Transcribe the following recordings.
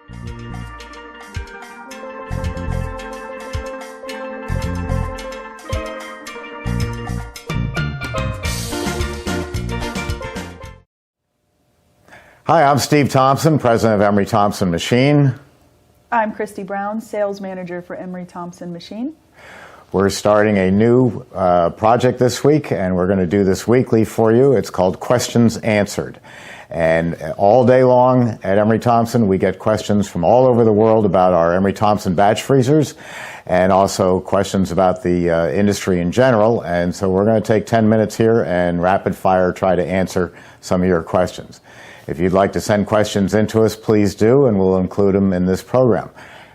Hi, I'm Steve Thompson, president of Emery Thompson Machine. I'm Christi Brown, sales manager for Emery Thompson Machine. We're starting a new project this week, and we're going to do this weekly for you. It's called Questions Answered. And all day long at Emery Thompson, we get questions from all over the world about our Emery Thompson batch freezers, and also questions about the industry in general. And so we're going to take 10 minutes here and rapid fire try to answer some of your questions. If you'd like to send questions in to us, please do, and we'll include them in this program.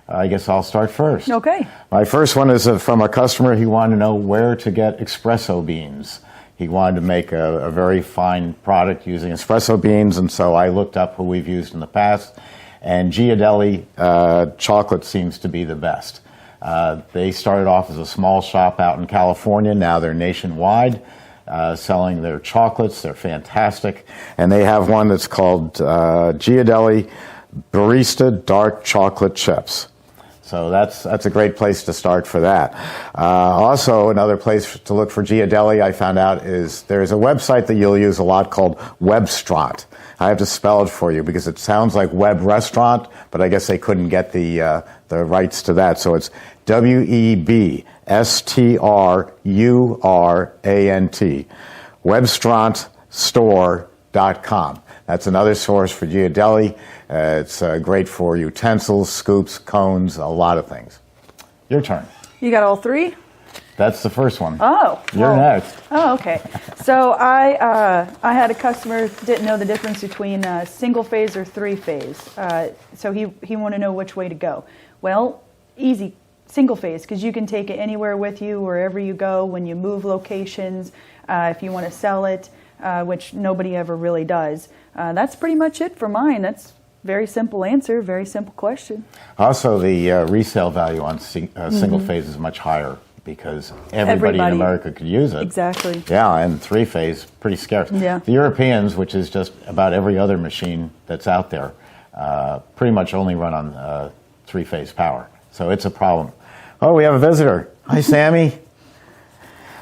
I guess I'll start first. Okay. My first one is from a customer. He wanted to know where to get espresso beans. He wanted to make a very fine product using espresso beans, and so I looked up who we've used in the past, and Ghirardelli chocolate seems to be the best. They started off as a small shop out in California. Now they're nationwide. Selling their chocolates. They're fantastic. And they have one that's called Ghirardelli Barista Dark Chocolate Chips. So that's a great place to start for that. Also, another place to look for Ghirardelli, I found out, is there's a website that you'll use a lot called Webstrant. I have to spell it for you because it sounds like web restaurant, but I guess they couldn't get the rights to that. So it's WEBSTRURANT, webstrantstore.com. That's another source for Ghirardelli. It's great for utensils, scoops, cones, a lot of things. Your turn. You got all three? That's the first one. Oh. You're next. Oh, okay. So I had a customer didn't know the difference between single phase or three phase. So he wanted to know which way to go. Well, easy. Single phase, because you can take it anywhere with you, wherever you go, when you move locations, if you want to sell it, which nobody ever really does. That's pretty much it for mine. That's very simple answer, very simple question. Also, the resale value on single phase is much higher because everybody in America could use it. Exactly. Yeah, and three phase, pretty scarce. Yeah. The Europeans, which is just about every other machine that's out there, pretty much only run on three phase power. So it's a problem. Oh, we have a visitor. Hi, Sammy.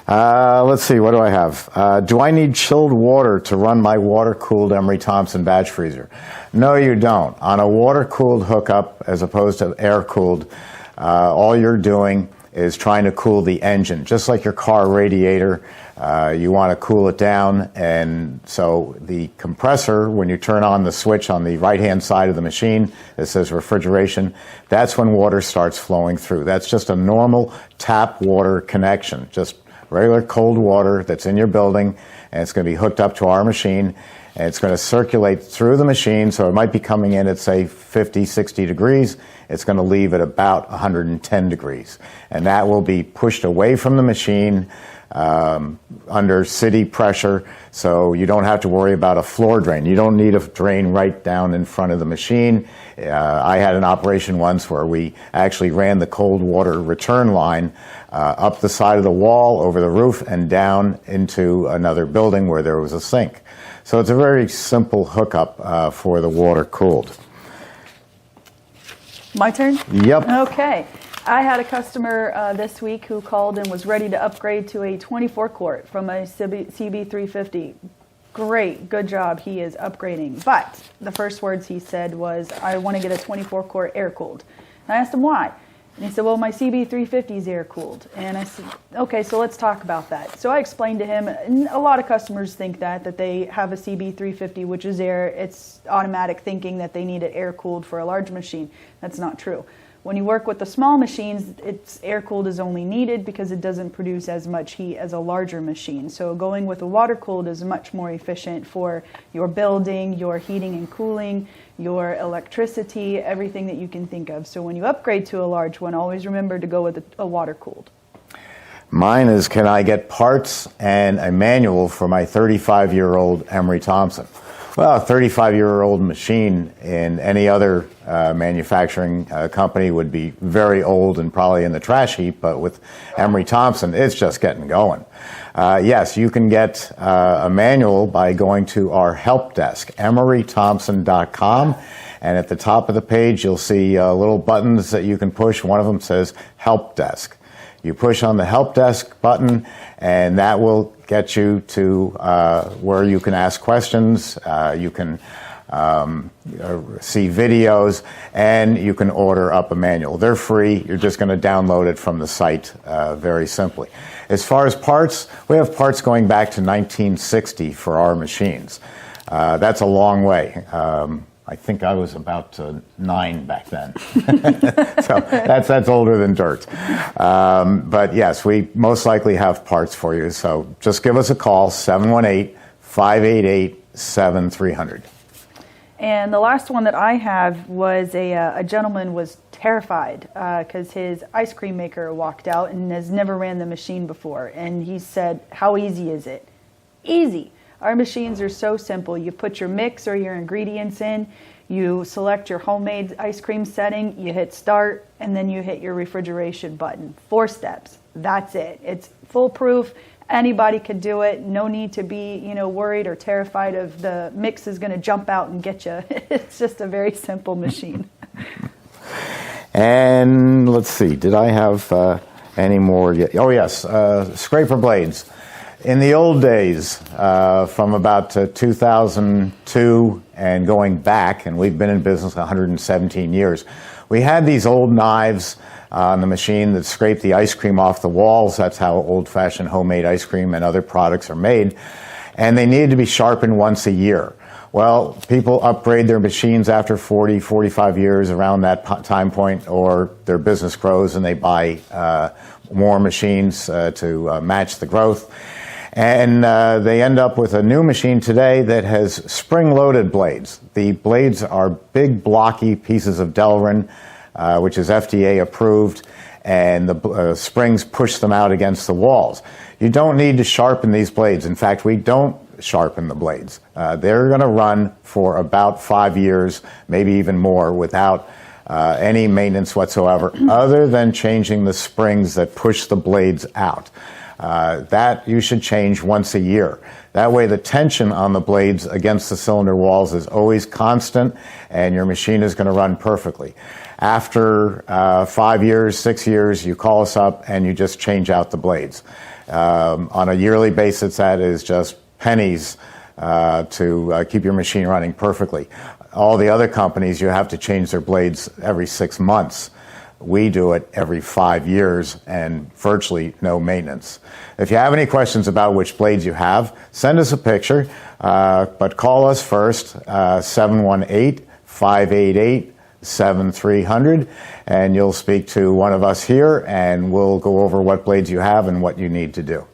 Let's see, what do I have? Do I need chilled water to run my water-cooled Emery Thompson batch freezer? No, you don't. On a water-cooled hookup, as opposed to air-cooled, all you're doing is trying to cool the engine. Just like your car radiator, you want to cool it down, and so the compressor, when you turn on the switch on the right-hand side of the machine that says refrigeration, that's when water starts flowing through. That's just a normal tap water connection, just regular cold water that's in your building, and it's going to be hooked up to our machine, and it's going to circulate through the machine, so it might be coming in at, say, 50, 60 degrees. It's going to leave at about 110 degrees. And that will be pushed away from the machine under city pressure, so you don't have to worry about a floor drain. You don't need a drain right down in front of the machine. I had an operation once where we actually ran the cold water return line up the side of the wall, over the roof, and down into another building where there was a sink. So it's a very simple hookup for the water cooled. My turn? Yep. Okay. I had a customer this week who called and was ready to upgrade to a 24 quart from a CB350. Great, good job, he is upgrading. But the first words he said was, I want to get a 24 quart air cooled. And I asked him why. And he said, well, my CB350 is air cooled. And I said, okay, so let's talk about that. So I explained to him, and a lot of customers think that they have a CB350, which is air. It's automatic thinking that they need it air cooled for a large machine. That's not true. When you work with the small machines, it's air-cooled is only needed because it doesn't produce as much heat as a larger machine. So going with a water-cooled is much more efficient for your building, your heating and cooling, your electricity, everything that you can think of. So when you upgrade to a large one, always remember to go with a water-cooled. Mine is, can I get parts and a manual for my 35-year-old Emery Thompson? Well, a 35-year-old machine in any other manufacturing company would be very old and probably in the trash heap, but with Emery Thompson, it's just getting going. Yes, you can get a manual by going to our help desk, emerythompson.com, And at the top of the page, you'll see little buttons that you can push. One of them says Help Desk. You push on the Help Desk button, and that will get you to where you can ask questions. You can see videos, and you can order up a manual. They're free. You're just going to download it from the site very simply. As far as parts, we have parts going back to 1960 for our machines. That's a long way. I think I was about 9 back then. So that's older than dirt. But yes, we most likely have parts for you. So just give us a call, 718-588-7300. And the last one that I have was a gentleman was terrified because his ice cream maker walked out and has never ran the machine before. And he said, how easy is it? Easy. Our machines are so simple. You put your mix or your ingredients in, you select your homemade ice cream setting, you hit start, and then you hit your refrigeration button. 4 steps. That's it. It's foolproof. Anybody could do it. No need to be, worried or terrified of the mix is going to jump out and get you. It's just a very simple machine. And let's see, did I have any more yet? Oh yes, scraper blades. In the old days, from about 2002 and going back, and we've been in business 117 years, we had these old knives on the machine that scrape the ice cream off the walls. That's how old-fashioned homemade ice cream and other products are made. And they needed to be sharpened once a year. Well, people upgrade their machines after 40, 45 years around that time point, or their business grows and they buy more machines to match the growth. And they end up with a new machine today that has spring-loaded blades. The blades are big, blocky pieces of Delrin, which is FDA approved, and the springs push them out against the walls. You don't need to sharpen these blades. In fact, we don't sharpen the blades. They're going to run for about 5 years, maybe even more, without any maintenance whatsoever, other than changing the springs that push the blades out. That you should change once a year. That way the tension on the blades against the cylinder walls is always constant, and your machine is going to run perfectly. After 5 years, 6 years, you call us up and you just change out the blades. On a yearly basis, that is just pennies to keep your machine running perfectly. All the other companies, you have to change their blades every 6 months. We do it every 5 years and virtually no maintenance. If you have any questions about which blades you have, send us a picture, but call us first, 718-588-7300, and you'll speak to one of us here, and we'll go over what blades you have and what you need to do.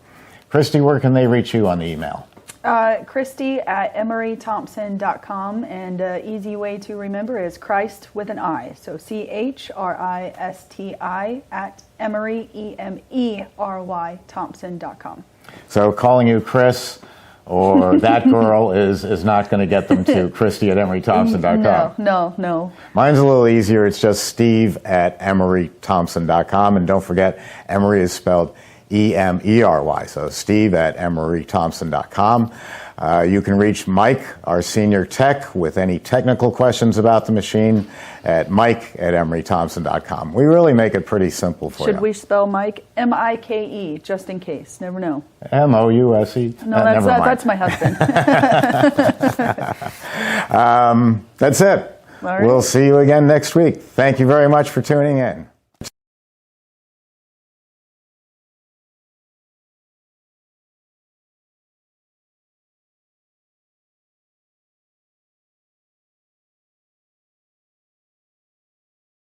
Christi, where can they reach you on the email? Christi at emerythompson.com, and easy way to remember is Christ with an I. So CHRISTI at Emery, EMERY, Thompson.com. So calling you Chris or that girl is not going to get them to Christi at emerythompson.com. No. Mine's a little easier. It's just Steve at emerythompson.com. And don't forget, Emery is spelled EMERY, so Steve at emerythompson.com. You can reach Mike, our senior tech, with any technical questions about the machine at mike@emerythompson.com. We really make it pretty simple for you. Should we spell Mike? M-I-K-E, just in case. Never know. M-O-U-S-E? No, that's my husband. That's it. All right. We'll see you again next week. Thank you very much for tuning in.